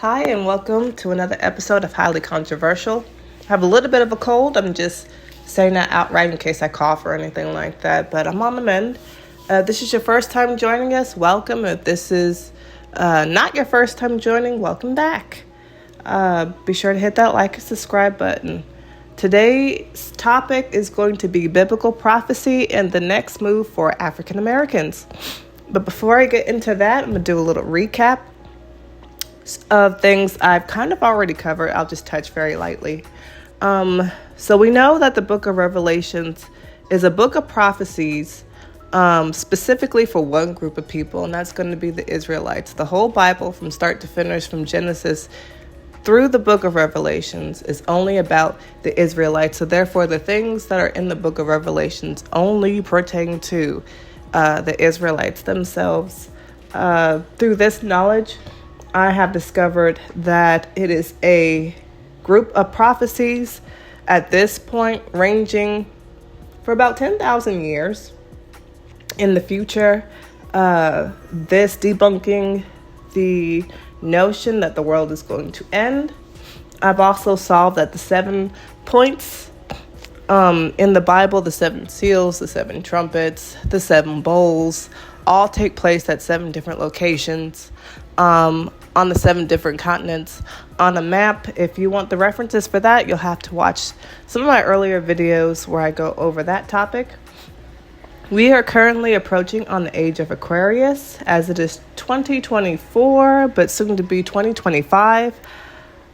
Hi, and welcome to another episode of Highly Controversial. I have a little bit of a cold. I'm just saying that outright in case I cough or anything like that, but I'm on the mend. This is your first time joining us. Welcome. If this is not your first time joining, welcome back. Be sure to hit that like and subscribe button. Today's topic is going to be biblical prophecy and the next move for African Americans. But before I get into that, I'm going to do a little recap of things I've kind of already covered. I'll just touch very lightly. So we know that the book of Revelations is a book of prophecies specifically for one group of people, and that's going to be the Israelites. The whole Bible from start to finish, from Genesis through the book of Revelations, is only about the Israelites. So therefore, the things that are in the book of Revelations only pertain to the Israelites themselves. Through this knowledge, I have discovered that it is a group of prophecies at this point ranging for about 10,000 years in the future. This debunking the notion that the world is going to end. I've also solved that the 7 points in the Bible, the 7 seals, the 7 trumpets, the 7 bowls, all take place at 7 different locations. On the 7 different continents on a map. If you want the references for that, you'll have to watch some of my earlier videos where I go over that topic. We are currently approaching on the age of Aquarius, as it is 2024, but soon to be 2025.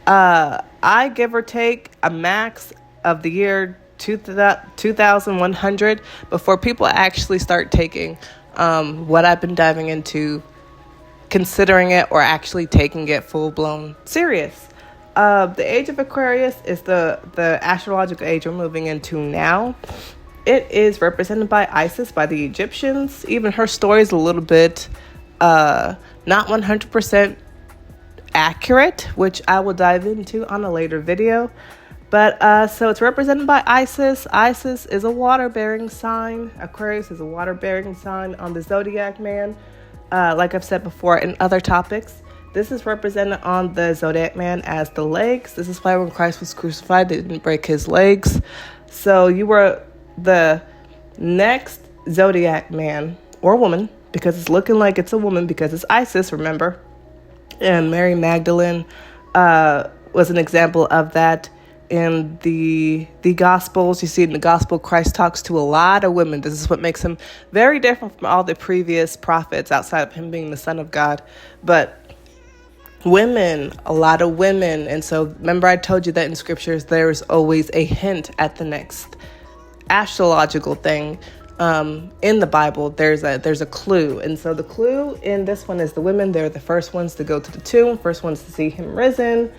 I give or take a max of the year 2100 before people actually start taking what I've been diving into, considering it or actually taking it full-blown serious. The age of Aquarius is the astrological age we're moving into now. It is represented by Isis, by the Egyptians. Even her story is a little bit not 100% accurate, which I will dive into on a later video. But so it's represented by Isis. Isis is a water-bearing sign. Aquarius is a water-bearing sign on the zodiac man. Like I've said before in other topics, this is represented on the Zodiac man as the legs. This is why when Christ was crucified, they didn't break his legs. So you were the next Zodiac man or woman, because it's looking like it's a woman because it's Isis, remember? And Mary Magdalene was an example of that. In the Gospels, you see in the Gospel, Christ talks to a lot of women. This is what makes him very different from all the previous prophets outside of him being the Son of God. But women, a lot of women. And so remember I told you that in scriptures, there's always a hint at the next astrological thing. In the Bible, there's a clue. And so the clue in this one is the women. They're the first ones to go to the tomb, first ones to see him risen.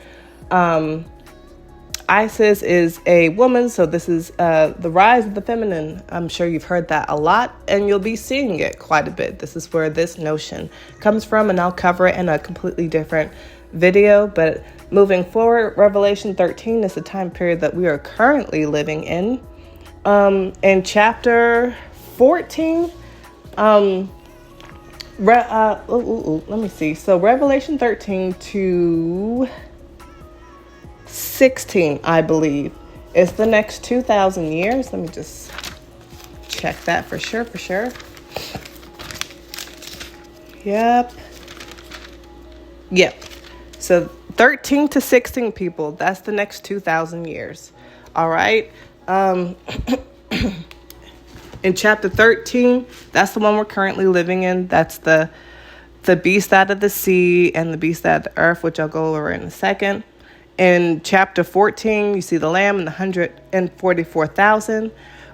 Isis is a woman, so this is the rise of the feminine. I'm sure you've heard that a lot, and you'll be seeing it quite a bit. This is where this notion comes from, and I'll cover it in a completely different video. But moving forward, Revelation 13 is the time period that we are currently living in. In chapter 14, let me see. So Revelation 13 to 16, I believe, is the next 2,000 years. Let me just check that for sure. Yep. So 13 to 16 people, that's the next 2,000 years. All right. In chapter 13, that's the one we're currently living in. That's the beast out of the sea and the beast out of the earth, which I'll go over in a second. In chapter 14, you see the Lamb and the 144,000,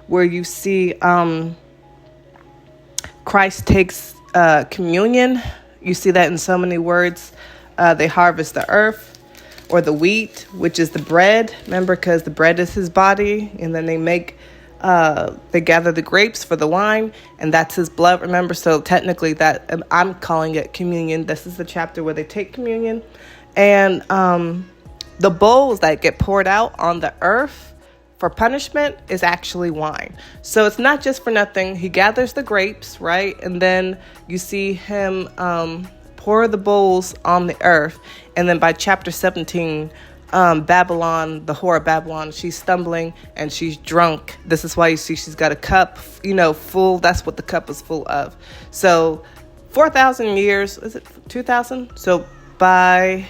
where you see Christ takes communion. You see that in so many words. They harvest the earth or the wheat, which is the bread. Remember, because the bread is his body. And then they gather the grapes for the wine, and that's his blood. Remember, so technically that I'm calling it communion. This is the chapter where they take communion. And the bowls that get poured out on the earth for punishment is actually wine. So it's not just for nothing. He gathers the grapes, right? And then you see him pour the bowls on the earth. And then by chapter 17, Babylon, the whore of Babylon, she's stumbling and she's drunk. This is why you see she's got a cup, full. That's what the cup is full of. So 4,000 years, is it 2,000? So by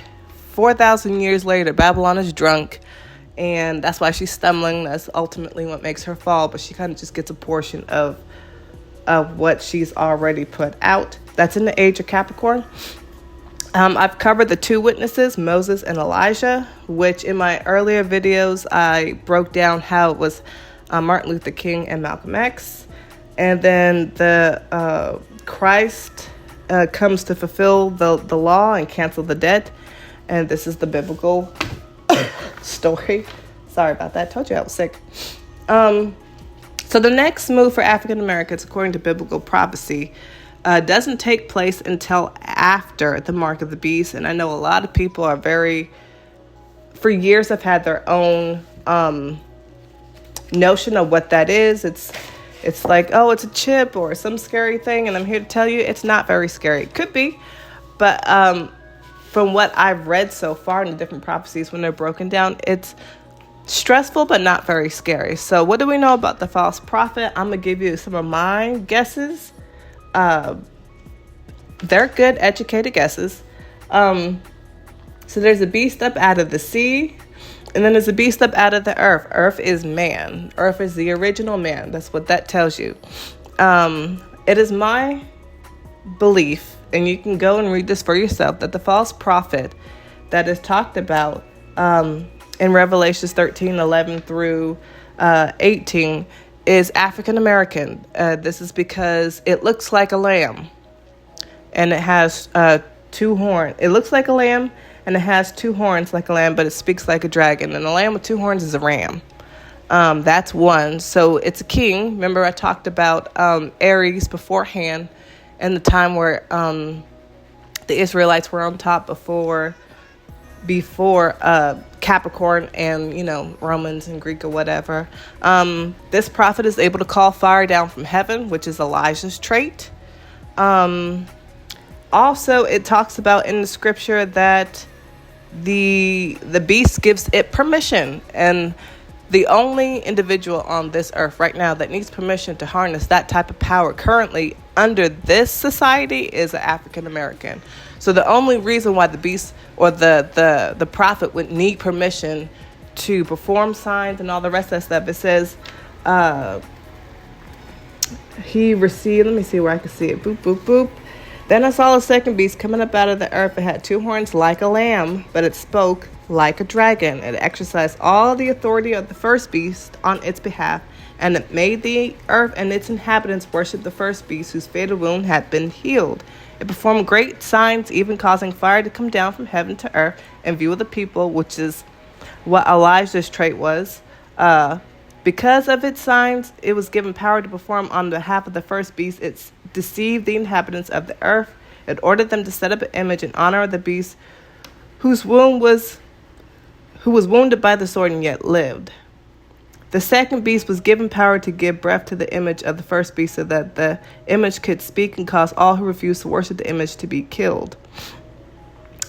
4,000 years later, Babylon is drunk. And that's why she's stumbling. That's ultimately what makes her fall. But she kind of just gets a portion of what she's already put out. That's in the age of Capricorn. I've covered the two witnesses, Moses and Elijah, which in my earlier videos, I broke down how it was Martin Luther King and Malcolm X. And then the Christ comes to fulfill the law and cancel the debt. And this is the biblical story. Sorry about that. Told you I was sick. So the next move for African Americans, according to biblical prophecy, doesn't take place until after the mark of the beast. And I know a lot of people are for years have had their own notion of what that is. It's like, oh, it's a chip or some scary thing. And I'm here to tell you it's not very scary. It could be. But from what I've read so far in the different prophecies, when they're broken down, it's stressful, but not very scary. So what do we know about the false prophet? I'm going to give you some of my guesses. They're good, educated guesses. So there's a beast up out of the sea, and then there's a beast up out of the earth. Earth is man. Earth is the original man. That's what that tells you. It is my belief, and you can go and read this for yourself, that the false prophet that is talked about in Revelations 13:11 through 18 is African American. This is because it looks like a lamb, and it has two horns. It looks like a lamb, and it has two horns like a lamb, but it speaks like a dragon. And a lamb with two horns is a ram. That's one. So it's a king. Remember, I talked about Aries beforehand, and the time where the Israelites were on top before Capricorn and, Romans and Greek or whatever. This prophet is able to call fire down from heaven, which is Elijah's trait. Also, it talks about in the scripture that the beast gives it permission, and the only individual on this earth right now that needs permission to harness that type of power currently under this society is an African American. So the only reason why the beast or the prophet would need permission to perform signs and all the rest of that stuff, it says he received, let me see where I can see it. Boop, boop, boop. Then I saw a second beast coming up out of the earth. It had two horns like a lamb, but it spoke like a dragon. It exercised all the authority of the first beast on its behalf, and it made the earth and its inhabitants worship the first beast whose fatal wound had been healed. It performed great signs, even causing fire to come down from heaven to earth in view of the people, which is what Elijah's trait was. Because of its signs, it was given power to perform on behalf of the first beast. It deceived the inhabitants of the earth. It ordered them to set up an image in honor of the beast who was wounded by the sword and yet lived. The second beast was given power to give breath to the image of the first beast so that the image could speak and cause all who refused to worship the image to be killed.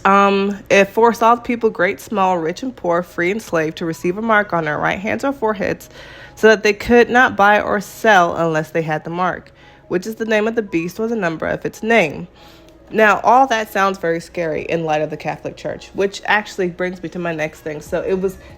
It forced all the people, great, small, rich and poor, free and slave, to receive a mark on their right hands or foreheads so that they could not buy or sell unless they had the mark, which is the name of the beast or the number of its name. Now, all that sounds very scary in light of the Catholic Church, which actually brings me to my next thing. So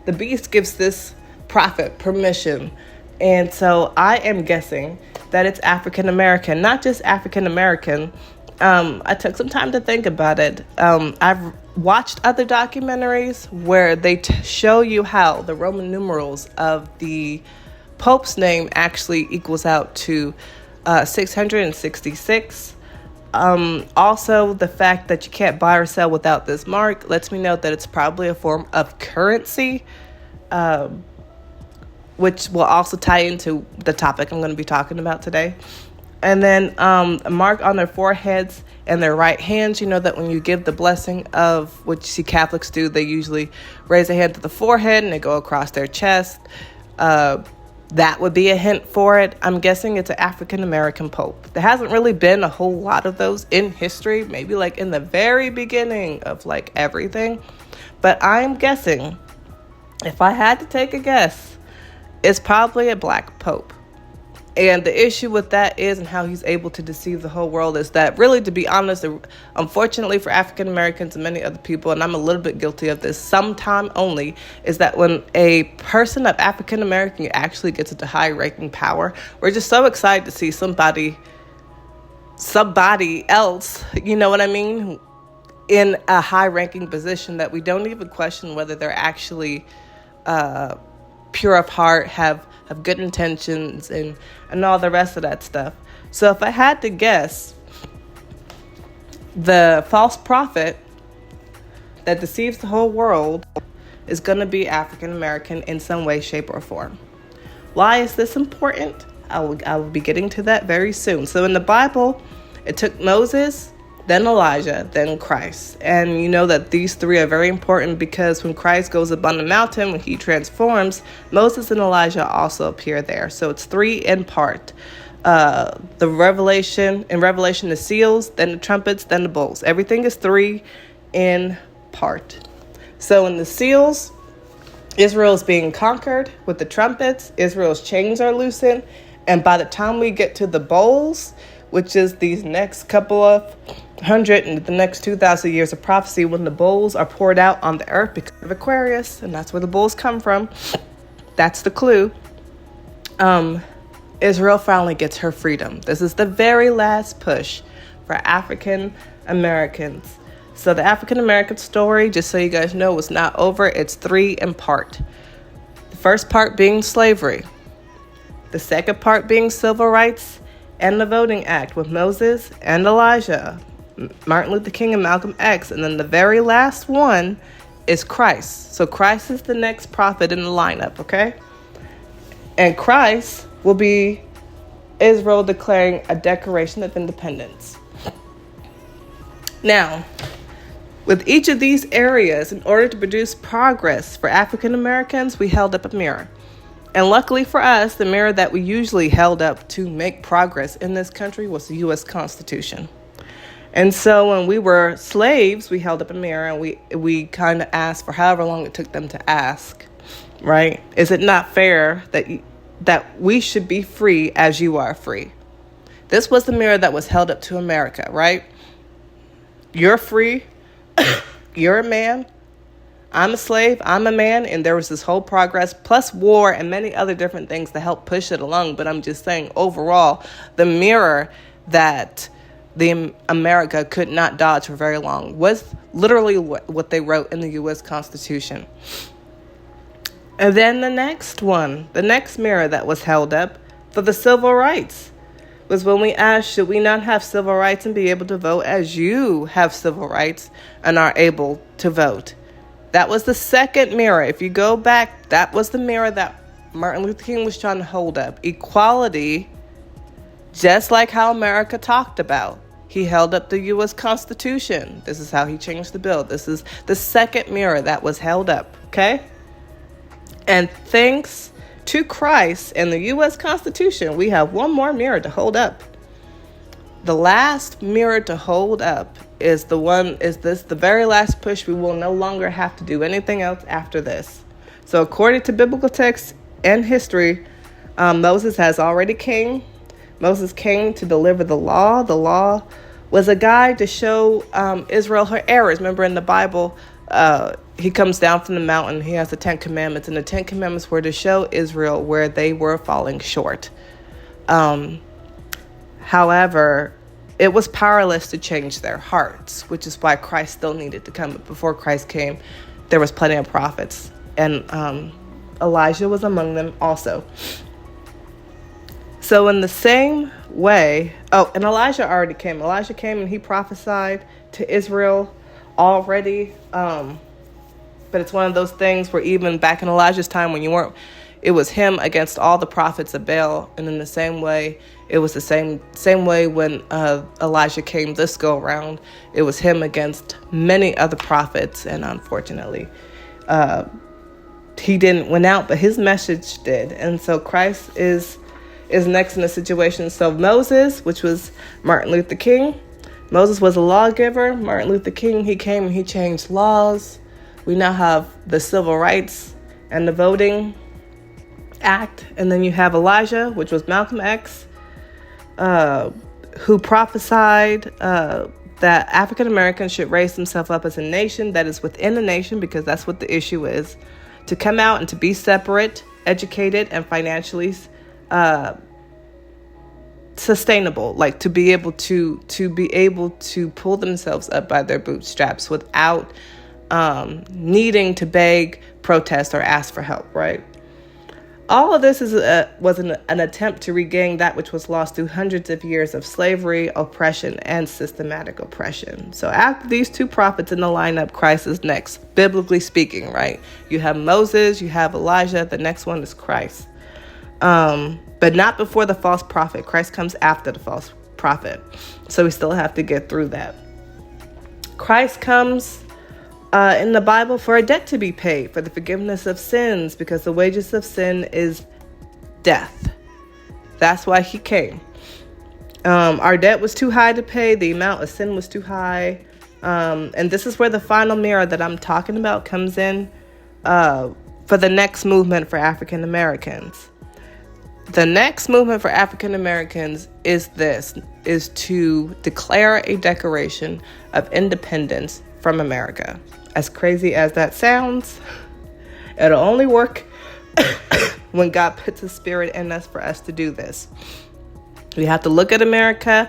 the beast gives this prophet permission. And so I am guessing that it's African American, not just African American. I took some time to think about it. I've watched other documentaries where they show you how the Roman numerals of the Pope's name actually equals out to 666. Also, the fact that you can't buy or sell without this mark lets me know that it's probably a form of currency, which will also tie into the topic I'm going to be talking about today. And then a mark on their foreheads and their right hands. You know that when you give the blessing of, which see Catholics do, they usually raise a hand to the forehead and they go across their chest. That would be a hint for it. I'm guessing it's an African American pope. There hasn't really been a whole lot of those in history, maybe like in the very beginning of like everything. But I'm guessing, if I had to take a guess, it's probably a black pope. And the issue with that is, and how he's able to deceive the whole world, is that really, to be honest, unfortunately for African Americans and many other people, and I'm a little bit guilty of this, sometime only, is that when a person of African American actually gets into high ranking power, we're just so excited to see somebody else, you know what I mean, in a high ranking position, that we don't even question whether they're actually pure of heart, have good intentions, and all the rest of that stuff. So if I had to guess, the false prophet that deceives the whole world is going to be African American in some way, shape, or form. Why is this important? I will be getting to that very soon. So in the Bible, it took Moses, then Elijah, then Christ. And you know that these three are very important, because when Christ goes up on the mountain, when he transforms, Moses and Elijah also appear there. So it's three in part. In Revelation, the seals, then the trumpets, then the bowls. Everything is three in part. So in the seals, Israel is being conquered. With the trumpets, Israel's chains are loosened. And by the time we get to the bowls, which is these next couple of 100 and the next 2,000 years of prophecy, when the bowls are poured out on the earth because of Aquarius, and that's where the bowls come from. That's the clue. Israel finally gets her freedom. This is the very last push for African Americans. So the African American story, just so you guys know, was not over. It's three in part. The first part being slavery. The second part being civil rights and the Voting Act with Moses and Elijah, Martin Luther King and Malcolm X. And then the very last one is Christ. So Christ is the next prophet in the lineup, okay? And Christ will be Israel declaring a Declaration of Independence. Now, with each of these areas, in order to produce progress for African Americans, we held up a mirror. And luckily for us, the mirror that we usually held up to make progress in this country was the U.S. Constitution. And so when we were slaves, we held up a mirror and we kind of asked for however long it took them to ask, right? Is it not fair that we should be free as you are free? This was the mirror that was held up to America, right? You're free. You're a man. I'm a slave, I'm a man, and there was this whole progress, plus war and many other different things to help push it along. But I'm just saying, overall, the mirror that the America could not dodge for very long was literally what they wrote in the U.S. Constitution. And then the next mirror that was held up for the civil rights was when we asked, should we not have civil rights and be able to vote as you have civil rights and are able to vote? That was the second mirror. If you go back, that was the mirror that Martin Luther King was trying to hold up. Equality, just like how America talked about. He held up the U.S. Constitution. This is how he changed the bill. This is the second mirror that was held up, okay? And thanks to Christ and the U.S. Constitution, we have one more mirror to hold up. The last mirror to hold up is the very last push. We will no longer have to do anything else after this. So according to biblical texts and history, Moses has already came. Moses came to deliver the law. The law was a guide to show Israel her errors. Remember in the Bible, he comes down from the mountain. He has the 10 Commandments, and the 10 Commandments were to show Israel where they were falling short. However, it was powerless to change their hearts, which is why Christ still needed to come. But before Christ came, there was plenty of prophets, and Elijah was among them also. So in the same way, and Elijah already came. Elijah came and he prophesied to Israel already. But it's one of those things where even back in Elijah's time when it was him against all the prophets of Baal. And in the same way, it was the same way when Elijah came this go around. It was him against many other prophets. And unfortunately, he didn't win out, but his message did. And so Christ is next in the situation. So Moses, which was Martin Luther King, Moses was a lawgiver. Martin Luther King, he came and he changed laws. We now have the Civil Rights and the Voting Act. And then you have Elijah, which was Malcolm X, who prophesied that African Americans should raise themselves up as a nation that is within a nation, because that's what the issue is, to come out and to be separate, educated, and financially sustainable, like to be able to pull themselves up by their bootstraps without needing to beg, protest, or ask for help, right? All of this was an attempt to regain that which was lost through hundreds of years of slavery, oppression, and systematic oppression. So after these two prophets in the lineup, Christ is next, biblically speaking, right? You have Moses, you have Elijah, the next one is Christ. But not before the false prophet. Christ comes after the false prophet. So we still have to get through that. Christ comes in the Bible for a debt to be paid, for the forgiveness of sins, because the wages of sin is death. That's why he came. Our debt was too high to pay. The amount of sin was too high. And this is where the final mirror that I'm talking about comes in for the next movement for African Americans. The next movement for African Americans is to declare a declaration of independence from America. As crazy as that sounds, it'll only work when God puts His Spirit in us for us to do this. We have to look at America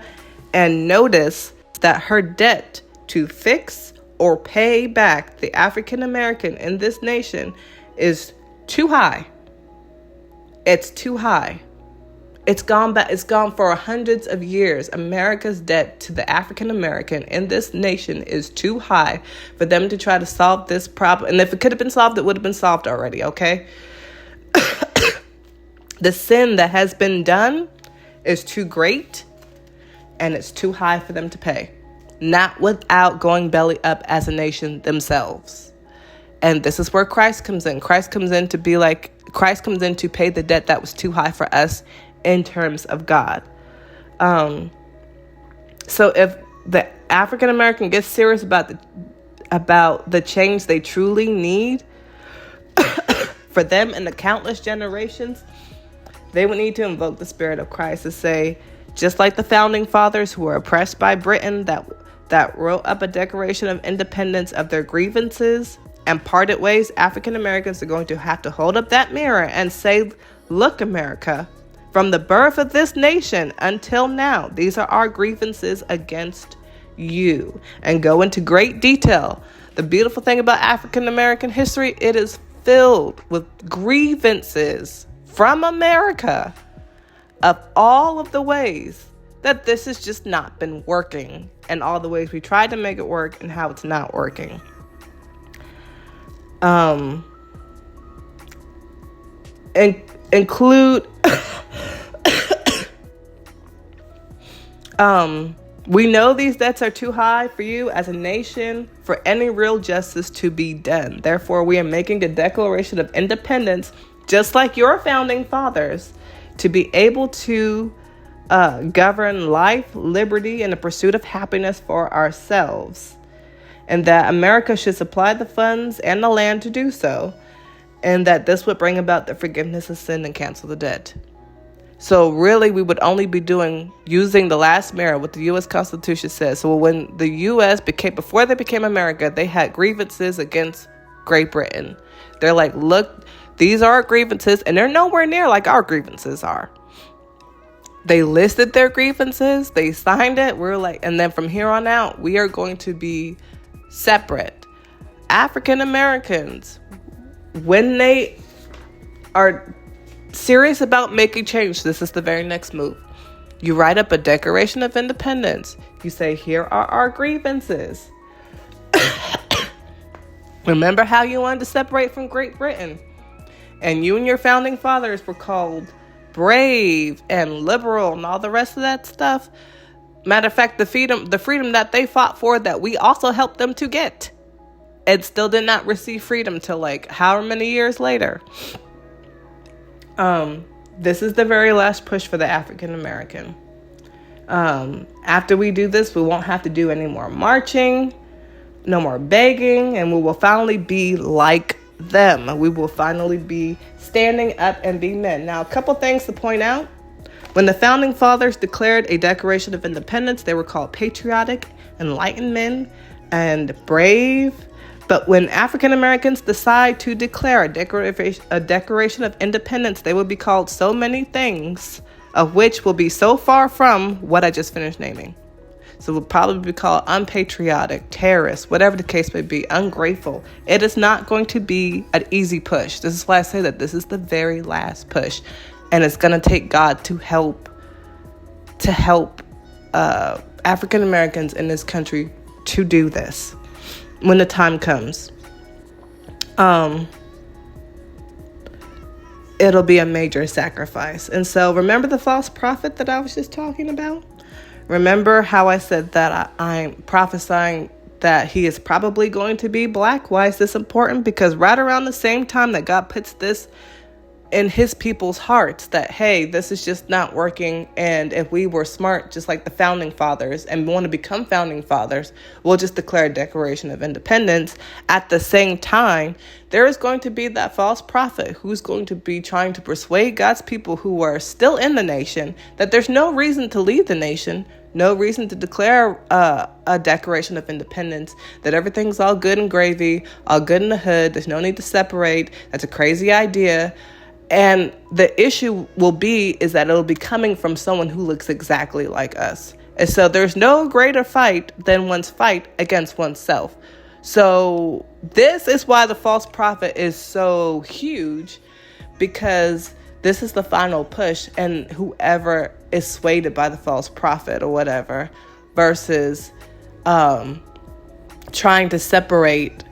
and notice that her debt to fix or pay back the African American in this nation is too high. It's too high. It's gone back. It's gone for hundreds of years. America's debt to the African American in this nation is too high for them to try to solve this problem. And if it could have been solved, it would have been solved already, okay? The sin that has been done is too great, and it's too high for them to pay. Not without going belly up as a nation themselves. And this is where Christ comes in. Christ comes in to pay the debt that was too high for us in terms of God. So if the African American gets serious about the change they truly need for them and the countless generations, they would need to invoke the Spirit of Christ to say, just like the founding fathers who were oppressed by Britain that wrote up a Declaration of Independence of their grievances and parted ways, African Americans are going to have to hold up that mirror and say, look, America, from the birth of this nation until now, these are our grievances against you, and go into great detail. The beautiful thing about African American history, it is filled with grievances from America of all of the ways that this has just not been working, and all the ways we tried to make it work and how it's not working. We know these debts are too high for you as a nation for any real justice to be done. Therefore, we are making a Declaration of Independence, just like your founding fathers, to be able to govern life, liberty, and the pursuit of happiness for ourselves. And that America should supply the funds and the land to do so. And that this would bring about the forgiveness of sin and cancel the debt. So really, we would only be using the last mirror, what the U.S. Constitution says. So when the U.S. before they became America, they had grievances against Great Britain. They're like, look, these are our grievances, and they're nowhere near like our grievances are. They listed their grievances, they signed it. We're like, and then from here on out, we are going to be separate. African Americans, when they are serious about making change, this is the very next move. You write up a Declaration of Independence. You say, here are our grievances. Remember how you wanted to separate from Great Britain? And you and your founding fathers were called brave and liberal and all the rest of that stuff. Matter of fact, the freedom that they fought for, that we also helped them to get. and still did not receive freedom till like however many years later. This is the very last push for the African American. After we do this, we won't have to do any more marching, no more begging, and we will finally be like them. We will finally be standing up and be men. Now, a couple things to point out. When the founding fathers declared a Declaration of Independence, they were called patriotic, enlightened men, and brave. But when African Americans decide to declare a Declaration of Independence, they will be called so many things, of which will be so far from what I just finished naming. So we'll probably be called unpatriotic, terrorists, whatever the case may be, ungrateful. It is not going to be an easy push. This is why I say that this is the very last push. And it's going to take God to help African Americans in this country to do this when the time comes. It'll be a major sacrifice. And so remember the false prophet that I was just talking about? Remember how I said that I'm prophesying that he is probably going to be black? Why is this important? Because right around the same time that God puts this in his people's hearts that, hey, this is just not working. And if we were smart, just like the founding fathers, and want to become founding fathers, we'll just declare a Declaration of Independence. At the same time, there is going to be that false prophet who's going to be trying to persuade God's people who are still in the nation that there's no reason to leave the nation, no reason to declare a Declaration of Independence, that everything's all good and gravy, all good in the hood, there's no need to separate, that's a crazy idea. And the issue will be is that it'll be coming from someone who looks exactly like us. And so there's no greater fight than one's fight against oneself. So this is why the false prophet is so huge, because this is the final push, and whoever is swayed by the false prophet or whatever versus trying to separate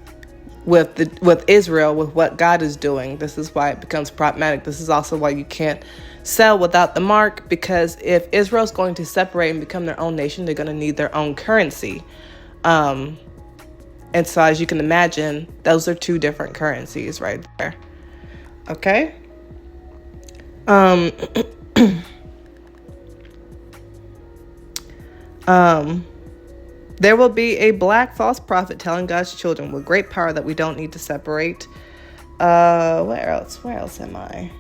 with Israel, with what God is doing. This is why it becomes problematic. This is also why you can't sell without the mark, because if Israel's going to separate and become their own nation, they're going to need their own currency. And so as you can imagine, those are two different currencies right there. Okay? There will be a black false prophet telling God's children with great power that we don't need to separate. Where else am I?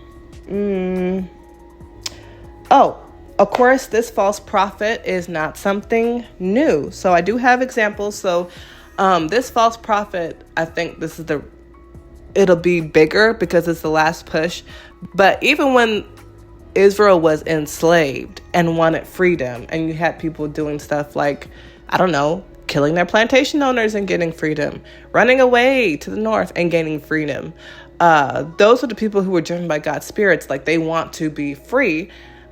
Oh, of course, this false prophet is not something new. So I do have examples. So this false prophet, I think it'll be bigger because it's the last push. But even when Israel was enslaved and wanted freedom, and you had people doing stuff like, I don't know, killing their plantation owners and getting freedom, running away to the north and gaining freedom. Those are the people who were driven by God's spirits. Like, they want to be free,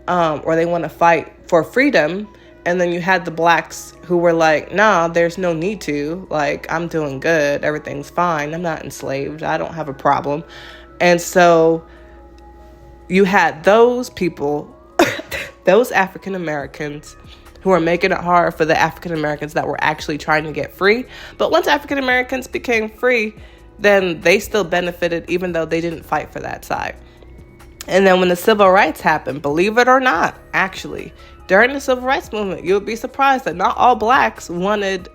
or they want to fight for freedom. And then you had the blacks who were like, nah, there's no need to. Like, I'm doing good. Everything's fine. I'm not enslaved. I don't have a problem. And so you had those people, those African Americans, who are making it hard for the African Americans that were actually trying to get free. But once African Americans became free, then they still benefited, even though they didn't fight for that side. And then when the civil rights happened, believe it or not, actually, during the civil rights movement, you would be surprised that not all blacks wanted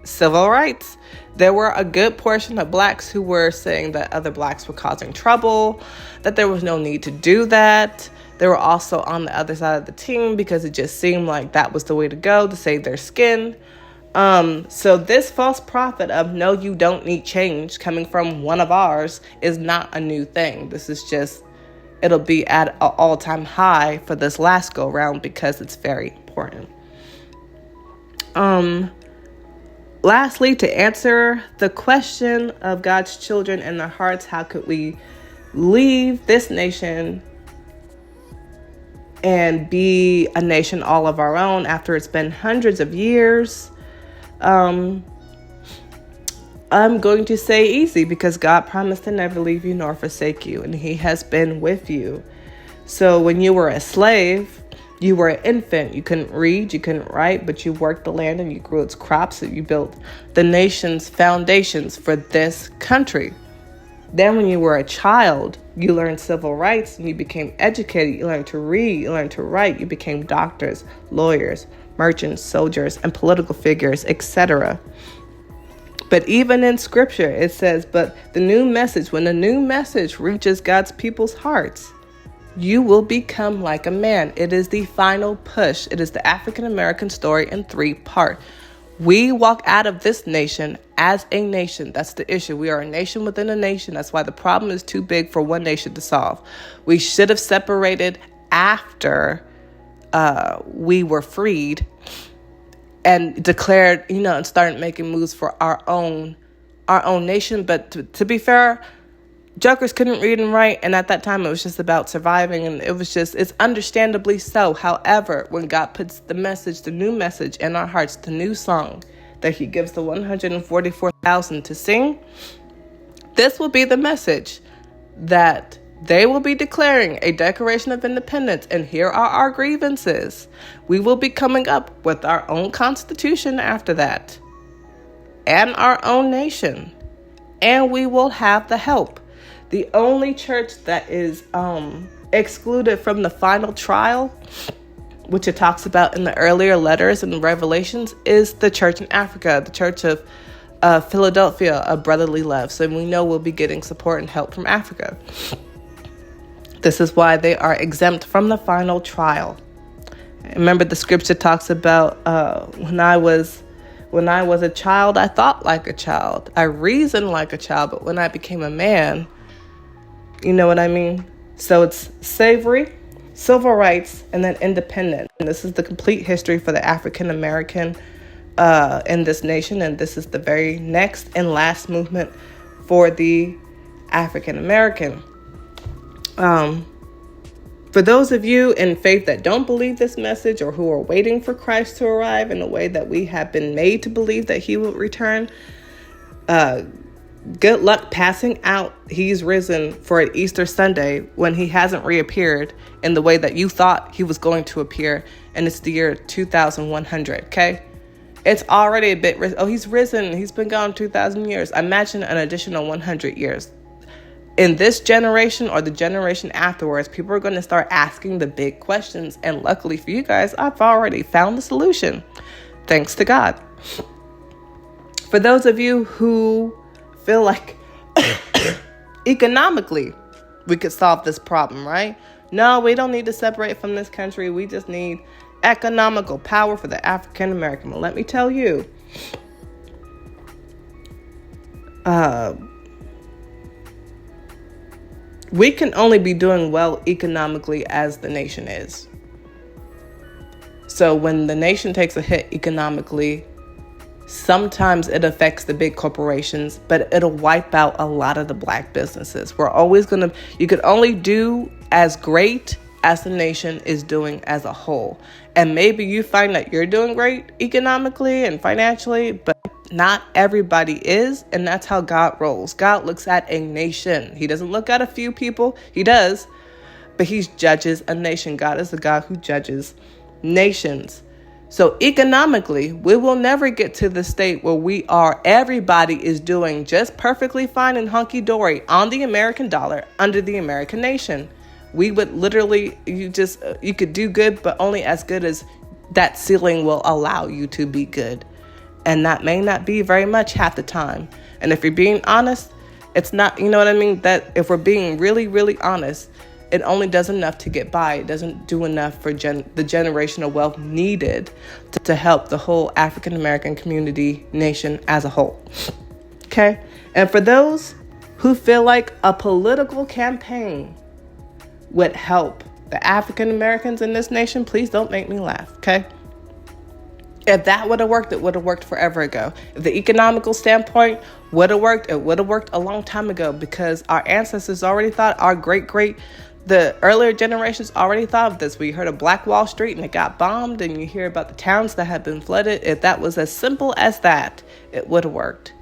civil rights. There were a good portion of blacks who were saying that other blacks were causing trouble, that there was no need to do that. They were also on the other side of the team because it just seemed like that was the way to go to save their skin. So this false prophet of no, you don't need change coming from one of ours is not a new thing. This is just, it'll be at an all-time high for this last go round because it's very important. Lastly, to answer the question of God's children and their hearts, how could we leave this nation and be a nation all of our own after it's been hundreds of years? I'm going to say easy, because God promised to never leave you nor forsake you, and he has been with you. So when you were a slave, You were an infant. You couldn't read, you couldn't write, but you worked the land and you grew its crops and you built the nation's foundations for this country. Then when you were a child, you learned civil rights and you became educated. You learned to read, you learned to write. You became doctors, lawyers, merchants, soldiers, and political figures, etc. But even in scripture, it says, but the new message, when the new message reaches God's people's hearts, you will become like a man. It is the final push. It is the African American story in 3 parts. We walk out of this nation as a nation. That's the issue. We are a nation within a nation. That's why the problem is too big for one nation to solve. We should have separated after we were freed and declared, and started making moves for our own nation. But to be fair, jokers couldn't read and write, and at that time it was just about surviving, and it's understandably so. However, when God puts the message, the new message in our hearts, the new song that he gives the 144,000 to sing, this will be the message that they will be declaring a Declaration of Independence, and here are our grievances. We will be coming up with our own constitution after that, and our own nation, and we will have the help. The only church that is excluded from the final trial, which it talks about in the earlier letters and Revelations, is the church in Africa, the church of Philadelphia, of brotherly love. So we know we'll be getting support and help from Africa. This is why they are exempt from the final trial. Remember, the scripture talks about when I was a child, I thought like a child. I reasoned like a child, but when I became a man, you know what I mean? So it's slavery, civil rights, and then independence. And this is the complete history for the African American in this nation. And this is the very next and last movement for the African American. For those of you in faith that don't believe this message, or who are waiting for Christ to arrive in a way that we have been made to believe that he will return, good luck passing out he's risen for an Easter Sunday when he hasn't reappeared in the way that you thought he was going to appear, and it's the year 2100, okay? It's already a bit, he's risen, he's been gone 2,000 years. Imagine an additional 100 years. In this generation or the generation afterwards, people are going to start asking the big questions, and luckily for you guys, I've already found the solution, thanks to God. For those of you who feel like economically we could solve this problem, right? No, we don't need to separate from this country. We just need economical power for the African American. Well, let me tell you, we can only be doing well economically as the nation is. So when the nation takes a hit economically, sometimes it affects the big corporations, but it'll wipe out a lot of the black businesses. You could only do as great as the nation is doing as a whole. And maybe you find that you're doing great economically and financially, but not everybody is. And that's how God rolls. God looks at a nation. He doesn't look at a few people. He does, but he judges a nation. God is the God who judges nations. So economically, we will never get to the state where everybody is doing just perfectly fine and hunky-dory on the American dollar under the American nation. We would literally, you could do good, but only as good as that ceiling will allow you to be good. And that may not be very much half the time. And if you're being honest, it's not, you know what I mean? That if we're being really, really honest, it only does enough to get by. It doesn't do enough for the generational wealth needed to help the whole African American community, nation as a whole. Okay? And for those who feel like a political campaign would help the African Americans in this nation, please don't make me laugh, okay? If that would have worked, it would have worked forever ago. If the economical standpoint would have worked, it would have worked a long time ago, because our ancestors already thought, the earlier generations already thought of this. We heard of Black Wall Street and it got bombed, and you hear about the towns that had been flooded. If that was as simple as that, it would have worked.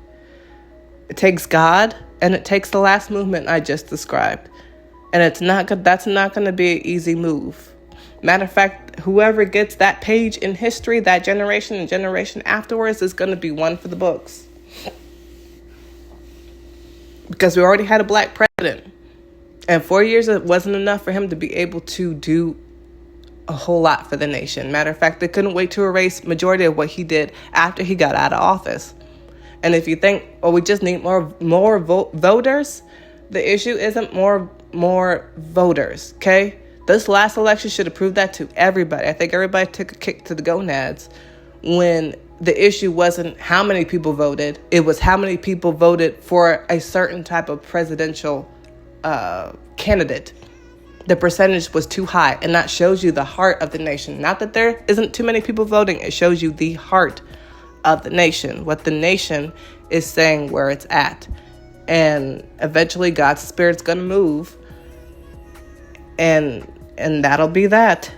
It takes God, and it takes the last movement I just described. And that's not going to be an easy move. Matter of fact, whoever gets that page in history, that generation and generation afterwards, is going to be one for the books. Because we already had a black president. And 4 years, it wasn't enough for him to be able to do a whole lot for the nation. Matter of fact, they couldn't wait to erase majority of what he did after he got out of office. And if you think, oh, we just need more voters, the issue isn't more voters, okay? This last election should have proved that to everybody. I think everybody took a kick to the gonads when the issue wasn't how many people voted. It was how many people voted for a certain type of presidential candidate. The percentage was too high, and that shows you the heart of the nation. Not that there isn't too many people voting. It shows you the heart of the nation, what the nation is saying, where it's at. And eventually God's Spirit's going to move, and that'll be that.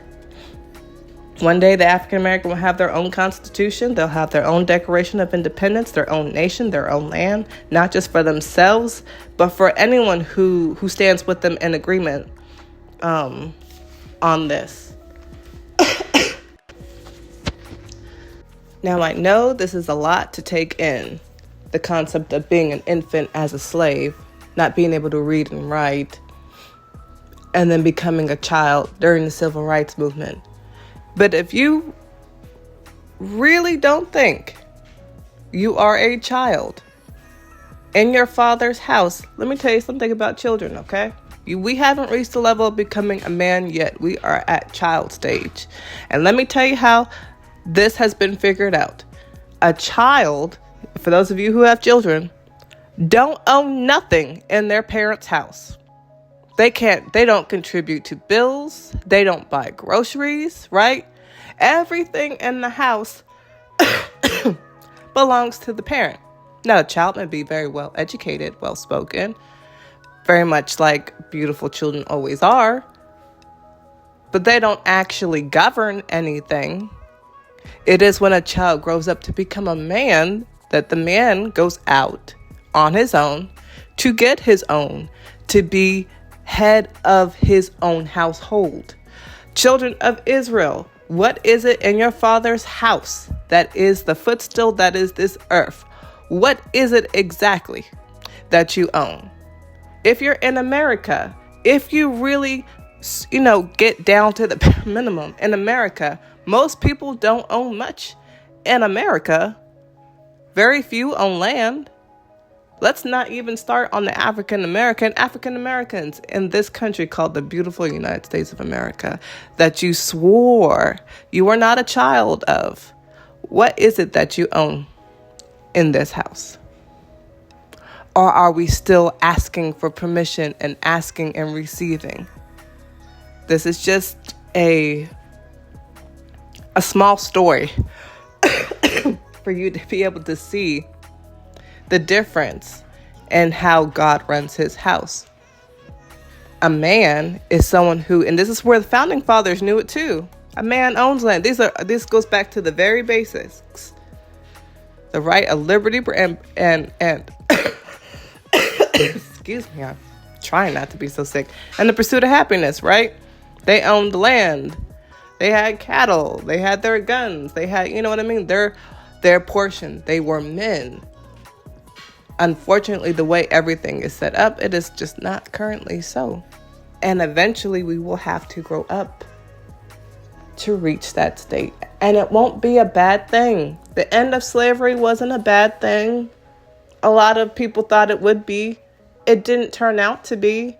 One day the African American will have their own constitution. They'll have their own Declaration of Independence, their own nation, their own land, not just for themselves, but for anyone who stands with them in agreement on this. Now, I know this is a lot to take in, the concept of being an infant as a slave, not being able to read and write, and then becoming a child during the Civil Rights Movement. But if you really don't think you are a child in your father's house, let me tell you something about children, okay? We haven't reached the level of becoming a man yet. We are at child stage. And let me tell you how this has been figured out. A child, for those of you who have children, don't own nothing in their parents' house. They don't contribute to bills. They don't buy groceries, right? Everything in the house belongs to the parent. Now, a child may be very well educated, well spoken, very much like beautiful children always are, but they don't actually govern anything. It is when a child grows up to become a man that the man goes out on his own to get his own, to be head of his own household. Children of Israel, what is it in your father's house that is the footstool that is this earth? What is it exactly that you own? If you're in America, if you really, get down to the bare minimum in America, most people don't own much in America. Very few own land. Let's not even start on the African Americans in this country called the beautiful United States of America that you swore you were not a child of. What is it that you own in this house? Or are we still asking for permission and asking and receiving? This is just a small story for you to be able to see the difference in how God runs his house. A man is someone who, and this is where the founding fathers knew it too. A man owns land. This goes back to the very basics. The right of liberty and excuse me, I'm trying not to be so sick. And the pursuit of happiness, right? They owned land. They had cattle. They had their guns. They had, you know what I mean? Their portion. They were men. Unfortunately, the way everything is set up, it is just not currently so. And eventually we will have to grow up to reach that state. And it won't be a bad thing. The end of slavery wasn't a bad thing. A lot of people thought it would be. It didn't turn out to be.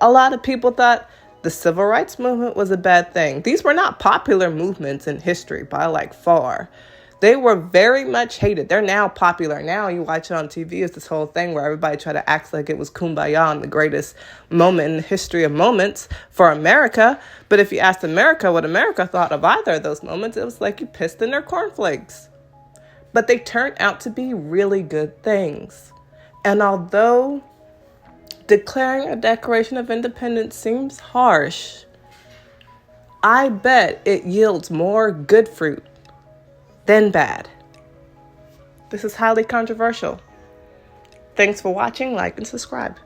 A lot of people thought the Civil Rights Movement was a bad thing. These were not popular movements in history by far. They were very much hated. They're now popular. Now you watch it on TV. It's this whole thing where everybody tried to act like it was Kumbaya and the greatest moment in the history of moments for America. But if you asked America what America thought of either of those moments, it was like you pissed in their cornflakes. But they turned out to be really good things. And although declaring a Declaration of Independence seems harsh, I bet it yields more good fruit than bad. This is highly controversial. Thanks for watching, like, and subscribe.